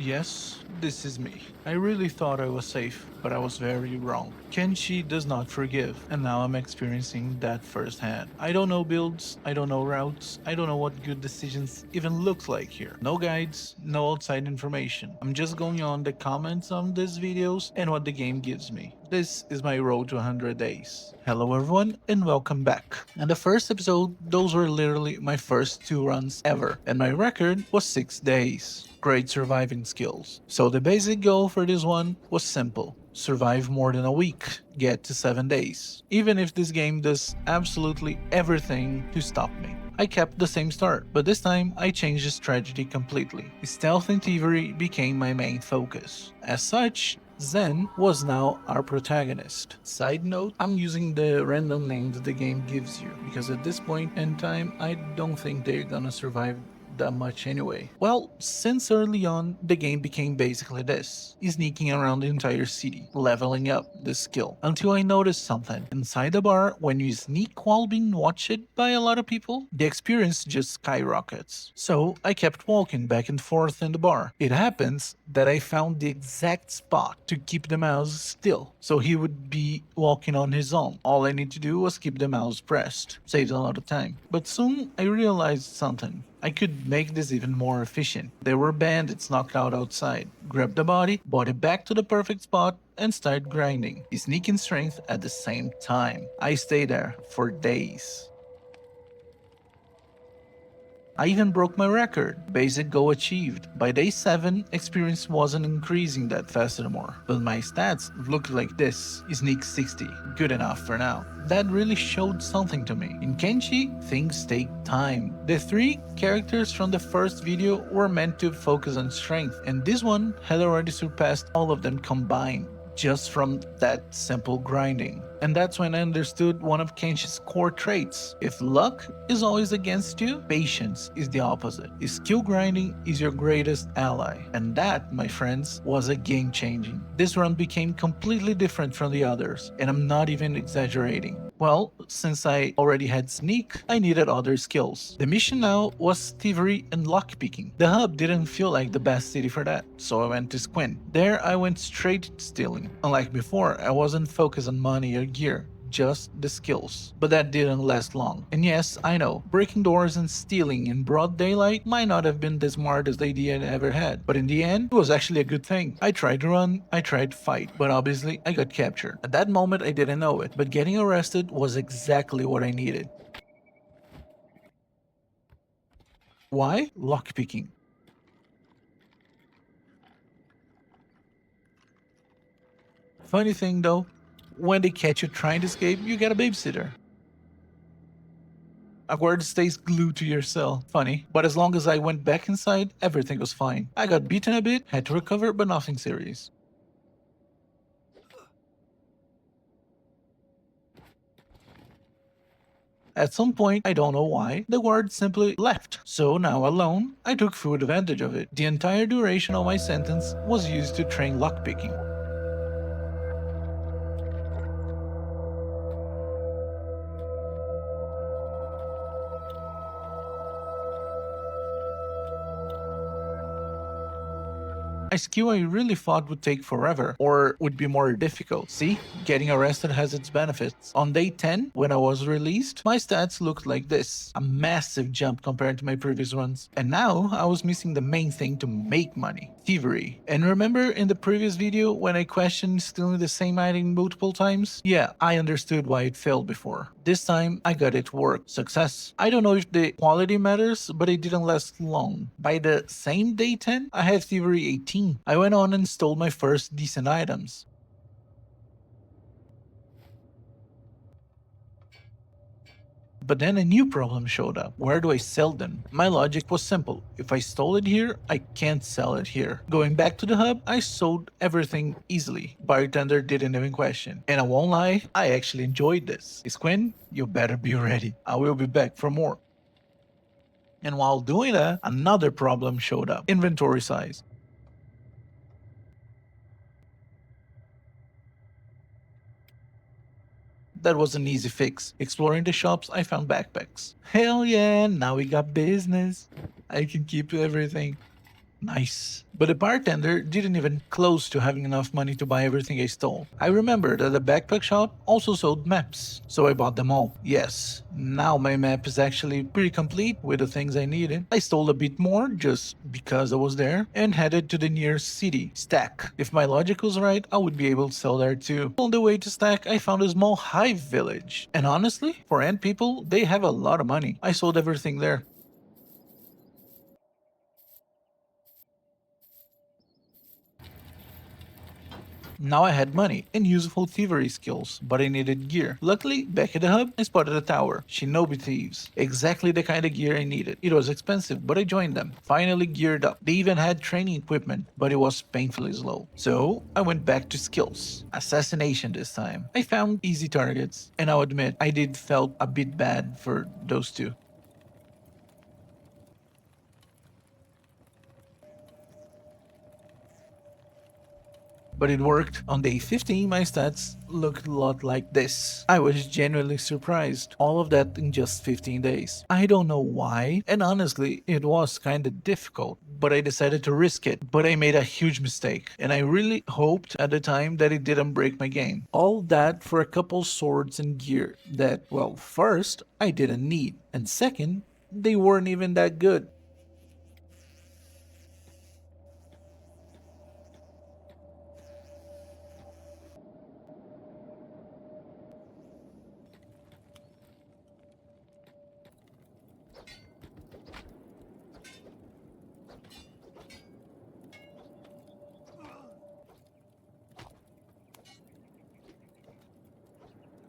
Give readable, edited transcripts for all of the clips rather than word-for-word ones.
Yes, this is me. I really thought I was safe, but I was very wrong. Kenshi does not forgive, and now I'm experiencing that firsthand. I don't know builds, I don't know routes, I don't know what good decisions even look like here. No guides, no outside information. I'm just going on the comments on these videos and what the game gives me. This is my road to 100 days. Hello everyone and welcome back. In the first episode, those were literally my first 2 runs ever, and my record was 6 days. Great surviving skills. So the basic goal for this one was simple. Survive more than a week, get to 7 days. Even if this game does absolutely everything to stop me. I kept the same start, but this time I changed the strategy completely. Stealth and thievery became my main focus. As such, Zen was now our protagonist. Side note, I'm using the random names the game gives you, because at this point in time, I don't think they're gonna survive that much anyway. Well, since early on, the game became basically this, sneaking around the entire city, leveling up the skill, until I noticed something. Inside the bar, when you sneak while being watched by a lot of people, the experience just skyrockets. So I kept walking back and forth in the bar. It happens that I found the exact spot to keep the mouse still, so he would be walking on his own. All I need to do was keep the mouse pressed. Saves a lot of time. But soon I realized something. I could make this even more efficient. There were bandits knocked out outside. Grab the body, brought it back to the perfect spot, and start grinding. Sneaking strength at the same time. I stayed there for days. I even broke my record. Basic goal achieved. By day 7, experience wasn't increasing that fast anymore, but my stats looked like this. Sneak 60. Good enough for now. That really showed something to me. In Kenshi, things take time. The 3 characters from the first video were meant to focus on strength, and this one had already surpassed all of them combined just from that simple grinding. And that's when I understood one of Kenshi's core traits. If luck is always against you, patience is the opposite. Skill grinding is your greatest ally. And that, my friends, was a game changing. This run became completely different from the others, and I'm not even exaggerating. Well, since I already had sneak, I needed other skills. The mission now was thievery and lockpicking. The hub didn't feel like the best city for that, so I went to Squin. There I went straight to stealing. Unlike before, I wasn't focused on money or gear, just the skills. But that didn't last long. And yes, I know, breaking doors and stealing in broad daylight might not have been the smartest idea I ever had, but in the end, it was actually a good thing. I tried to run, I tried to fight, but obviously I got captured. At that moment, I didn't know it, but getting arrested was exactly what I needed. Why? Lockpicking. Funny thing though, when they catch you trying to escape, you get a babysitter. A guard stays glued to your cell. Funny, but as long as I went back inside, everything was fine. I got beaten a bit, had to recover, but nothing serious. At some point, I don't know why, the guard simply left. So now alone, I took full advantage of it. The entire duration of my sentence was used to train lockpicking. A skill I really thought would take forever or would be more difficult. See, getting arrested has its benefits. On day 10, when I was released, my stats looked like this. A massive jump compared to my previous ones. And now I was missing the main thing to make money. Thievery. And remember in the previous video when I questioned stealing the same item multiple times? Yeah, I understood why it failed before. This time I got it to work. Success. I don't know if the quality matters, but it didn't last long. By the same day 10, I had Thievery 18. I went on and stole my first decent items. But then a new problem showed up. Where do I sell them? My logic was simple. If I stole it here, I can't sell it here. Going back to the hub, I sold everything easily. Bartender didn't even question. And I won't lie, I actually enjoyed this. Squin, you better be ready. I will be back for more. And while doing that, another problem showed up. Inventory size. That was an easy fix. Exploring the shops, I found backpacks. Hell yeah, now we got business. I can keep everything. Nice. But the bartender didn't even close to having enough money to buy everything I stole. I remember that the backpack shop also sold maps, so I bought them all. Yes, now my map is actually pretty complete with the things I needed. I stole a bit more just because I was there and headed to the nearest city, Stack. If my logic was right, I would be able to sell there too. On the way to Stack, I found a small hive village. And honestly, for ant people, they have a lot of money. I sold everything there. Now I had money and useful thievery skills, but I needed gear. Luckily, back at the hub, I spotted a tower. Shinobi thieves. Exactly the kind of gear I needed. It was expensive, but I joined them. Finally geared up. They even had training equipment, but it was painfully slow. So I went back to skills. Assassination this time. I found easy targets, and I'll admit, I did felt a bit bad for those two. But it worked. On day 15, my stats looked a lot like this. I was genuinely surprised. All of that in just 15 days. I don't know why, and honestly, it was kinda difficult, but I decided to risk it. But I made a huge mistake, and I really hoped at the time that it didn't break my game. All that for a couple swords and gear that, well, first, I didn't need, and second, they weren't even that good.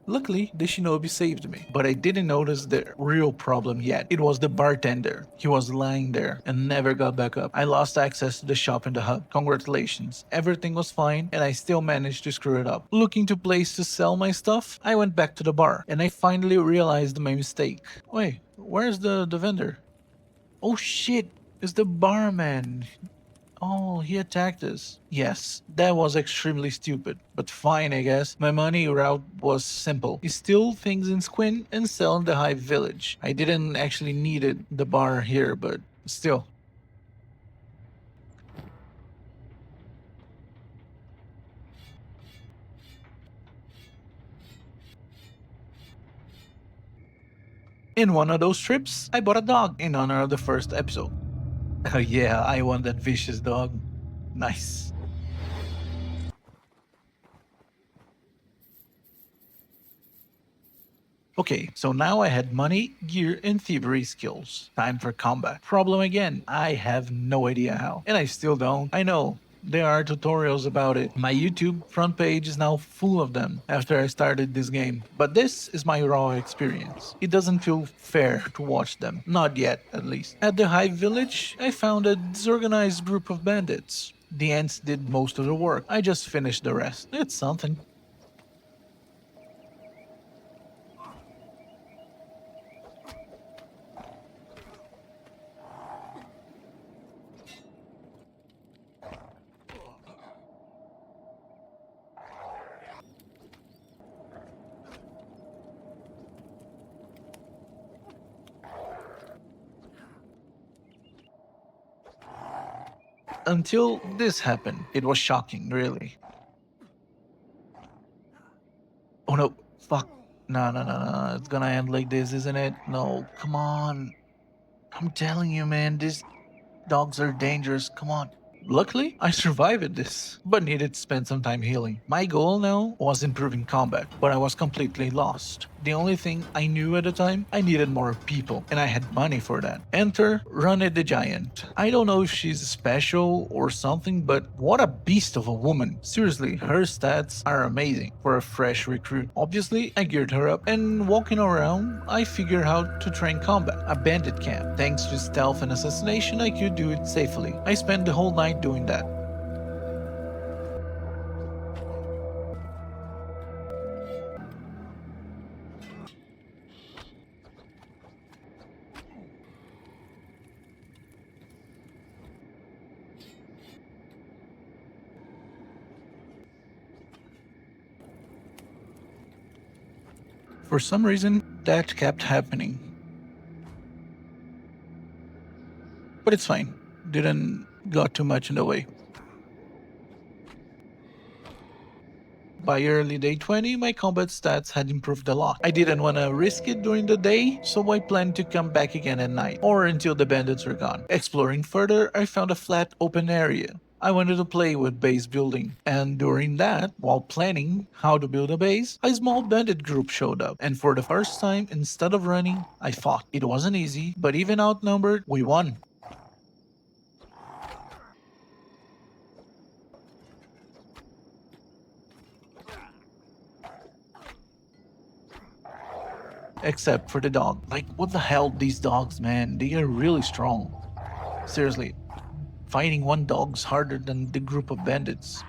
Luckily, the shinobi saved me, but I didn't notice the real problem yet. It was the bartender. He was lying there and never got back up. I lost access to the shop in the hub. Congratulations, everything was fine and I still managed to screw it up. Looking to place to sell my stuff, I went back to the bar and I finally realized my mistake. Wait, where's the vendor? Oh shit, it's the barman. Oh, he attacked us. Yes, that was extremely stupid, but fine, I guess. My money route was simple. Steal things in Squin and sell in the Hive Village. I didn't actually need it, the bar here, but still. In one of those trips, I bought a dog in honor of the first episode. Oh yeah, I want that vicious dog. Nice. Okay, so now I had money, gear, and thievery skills. Time for combat. Problem again, I have no idea how. And I still don't. I know. There are tutorials about it. My YouTube front page is now full of them after I started this game. But this is my raw experience. It doesn't feel fair to watch them. Not yet, at least. At the Hive Village, I found a disorganized group of bandits. The ants did most of the work. I just finished the rest. It's something. Until this happened. It was shocking, really. Oh no, fuck. No, no, no, no. It's gonna end like this, isn't it? No, come on. I'm telling you, man, these dogs are dangerous. Come on. Luckily, I survived this, but needed to spend some time healing. My goal now was improving combat, but I was completely lost. The only thing I knew at the time, I needed more people, and I had money for that. Enter Runny the Giant. I don't know if she's special or something, but what a beast of a woman. Seriously, her stats are amazing for a fresh recruit. Obviously, I geared her up, and walking around, I figured out to train combat. A bandit camp. Thanks to stealth and assassination, I could do it safely. I spent the whole night doing that. For some reason, that kept happening. But it's fine. Didn't got too much in the way. By early day 20, my combat stats had improved a lot. I didn't want to risk it during the day, so I planned to come back again at night, or until the bandits were gone. Exploring further, I found a flat open area. I wanted to play with base building, and during that, while planning how to build a base, a small bandit group showed up, and for the first time, instead of running, I fought. It wasn't easy, but even outnumbered, we won. Except for the dog. Like, what the hell, these dogs, man? They are really strong. Seriously, fighting one dog's harder than the group of bandits.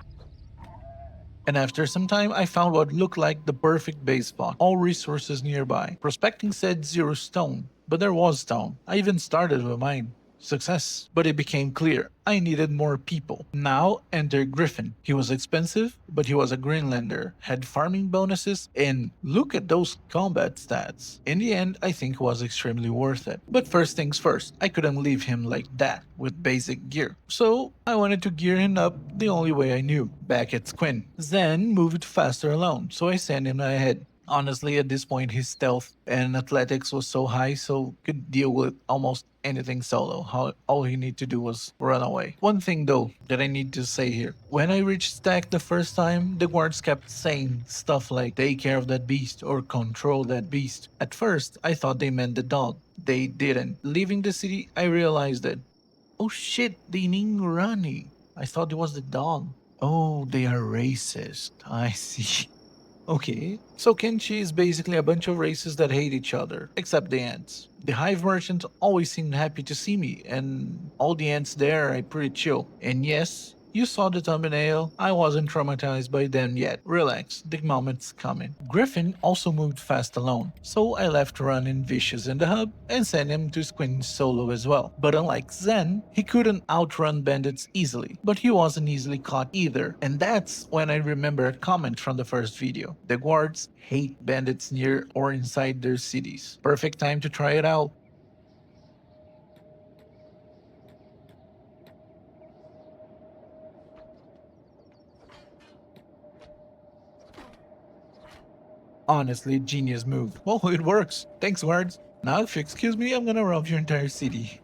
And after some time, I found what looked like the perfect base spot. All resources nearby. Prospecting said zero stone, but there was stone. I even started with mine. Success. But it became clear I needed more people. Now enter Griffin. He was expensive, but he was a Greenlander, had farming bonuses, and look at those combat stats. In the end, I think it was extremely worth it. But first things first, I couldn't leave him like that with basic gear. So I wanted to gear him up the only way I knew, back at Squin. Zen moved faster alone, so I sent him ahead. Honestly, at this point, his stealth and athletics was so high, so could deal with almost anything solo. All he need to do was run away. One thing though that I need to say here: when I reached stack the first time, the guards kept saying stuff like "take care of that beast" or "control that beast." At first, I thought they meant the dog. They didn't. Leaving the city, I realized that. Oh shit, they named Rani. I thought it was the dog. Oh, they are racist. I see. Okay, so Kenshi is basically a bunch of races that hate each other, except the ants. The hive merchants always seem happy to see me, and all the ants there are pretty chill. And yes, you saw the thumbnail, I wasn't traumatized by them yet. Relax, the moment's coming. Griffin also moved fast alone, so I left running Vicious in the hub and sent him to Squin solo as well. But unlike Zen, he couldn't outrun bandits easily, but he wasn't easily caught either. And that's when I remember a comment from the first video. The guards hate bandits near or inside their cities. Perfect time to try it out. Honestly, genius move. Oh, it works. Thanks, guards. Now, if you excuse me, I'm gonna rob your entire city.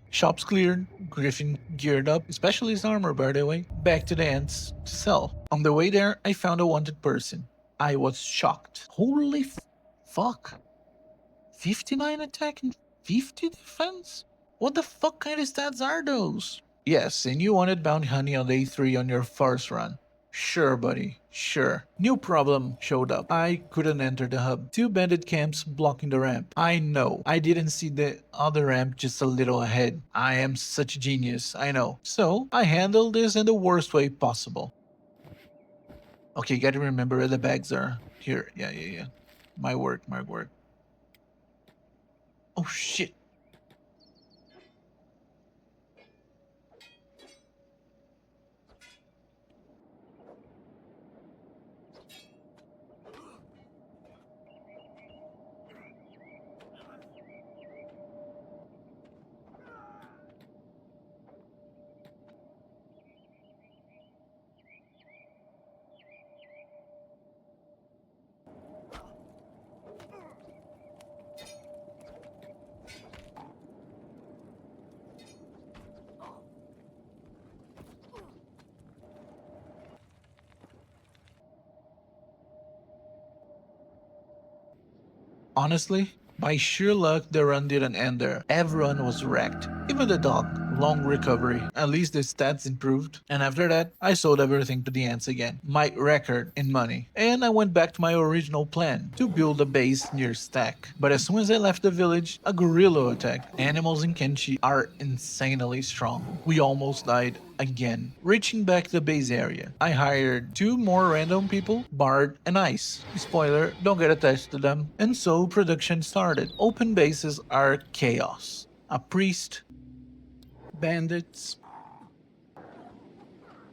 Shops cleared, Griffin geared up, especially his armor, by the way. Back to the ants to sell. On the way there, I found a wanted person. I was shocked. Holy fuck. 59 attack and 50 defense? What the fuck kind of stats are those? Yes, and you wanted bounty honey on day 3 on your first run. Sure, buddy. Sure. New problem showed up. I couldn't enter the hub. 2 bandit camps blocking the ramp. I know. I didn't see the other ramp just a little ahead. I am such a genius. I know. So, I handled this in the worst way possible. Okay, gotta remember where the bags are. Here. Yeah. My work, my work. Oh shit. Honestly, by sheer luck, the run didn't end there. Everyone was wrecked. Even the dog, long recovery. At least the stats improved. And after that, I sold everything to the ants again. My record in money. And I went back to my original plan to build a base near Stack. But as soon as I left the village, a gorilla attacked. Animals in Kenshi are insanely strong. We almost died again. Reaching back to the base area, I hired two more random people, Bard and Ice. Spoiler, don't get attached to them. And so production started. Open bases are chaos. A priest, bandits,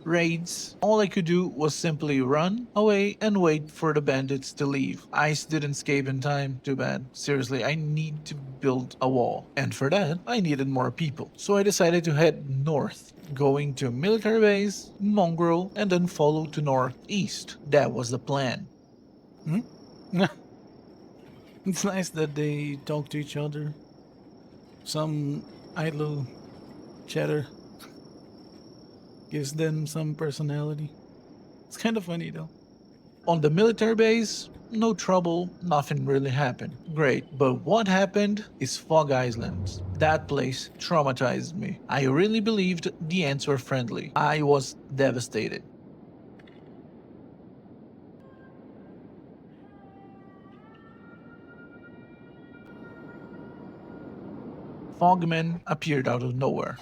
raids. All I could do was simply run away and wait for the bandits to leave. Ice didn't escape in time, too bad. Seriously, I need to build a wall. And for that, I needed more people. So I decided to head north, going to a military base, mongrel, and then follow to northeast. That was the plan. It's nice that they talk to each other. Some idle chatter gives them some personality. It's kind of funny though. On the military base, no trouble, nothing really happened. Great, but what happened is Fog Island. That place traumatized me. I really believed the ants were friendly. I was devastated. Fogmen appeared out of nowhere.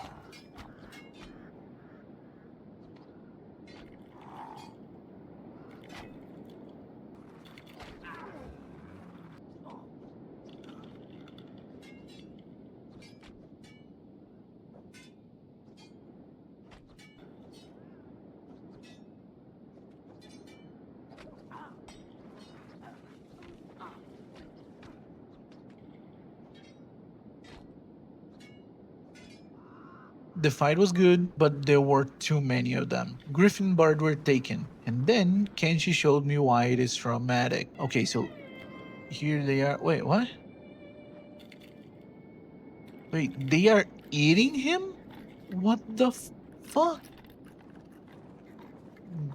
The fight was good, but there were too many of them. Griffin Bard were taken, and then Kenshi showed me why it is traumatic. Okay, so here they are. Wait, what? Wait, they are eating him? What the fuck?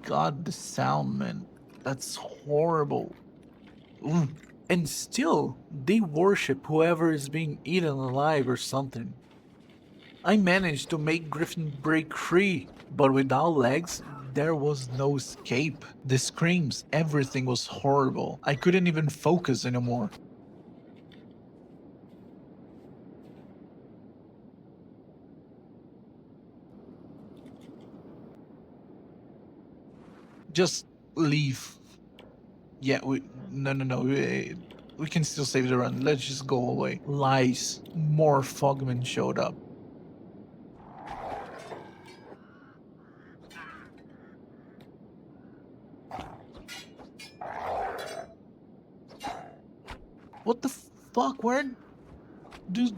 God, the sound, man. That's horrible. Mm. And still, they worship whoever is being eaten alive or something. I managed to make Griffin break free, but without legs, there was no escape. The screams, everything was horrible. I couldn't even focus anymore. Just leave. Yeah, no. We can still save the run. Let's just go away. Lies. More fogmen showed up. What the fuck? Where do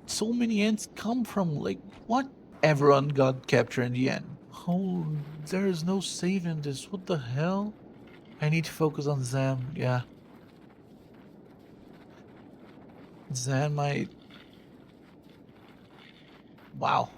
so many ants come from? Like, what? Everyone got captured in the end. Oh, there is no saving this. What the hell? I need to focus on Zam. Yeah. Zam might. Wow.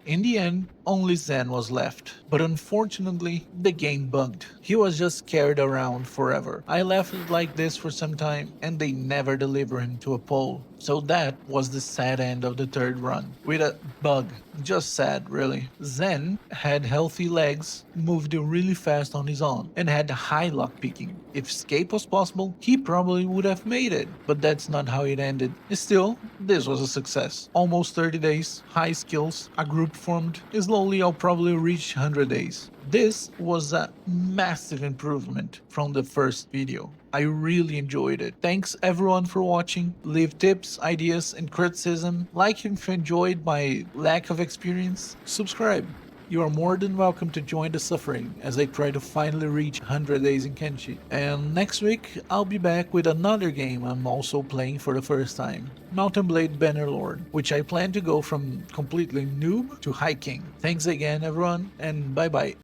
In the end, only Zen was left. But unfortunately, the game bugged. He was just carried around forever. I left it like this for some time, and they never deliver him to a pole. So that was the sad end of the third run. With a bug. Just sad, really. Zen had healthy legs, moved really fast on his own, and had high luck picking. If escape was possible, he probably would have made it. But that's not how it ended. Still, this was a success. Almost 30 days, high skills, a group formed. Slowly I'll probably reach 100 days. This was a massive improvement from the first video. I really enjoyed it. Thanks everyone for watching. Leave tips, ideas, and criticism. Like if you enjoyed my lack of experience. Subscribe. You are more than welcome to join the suffering as I try to finally reach 100 days in Kenshi. And next week, I'll be back with another game I'm also playing for the first time. Mountain Blade Bannerlord, which I plan to go from completely noob to high king. Thanks again everyone, and bye bye.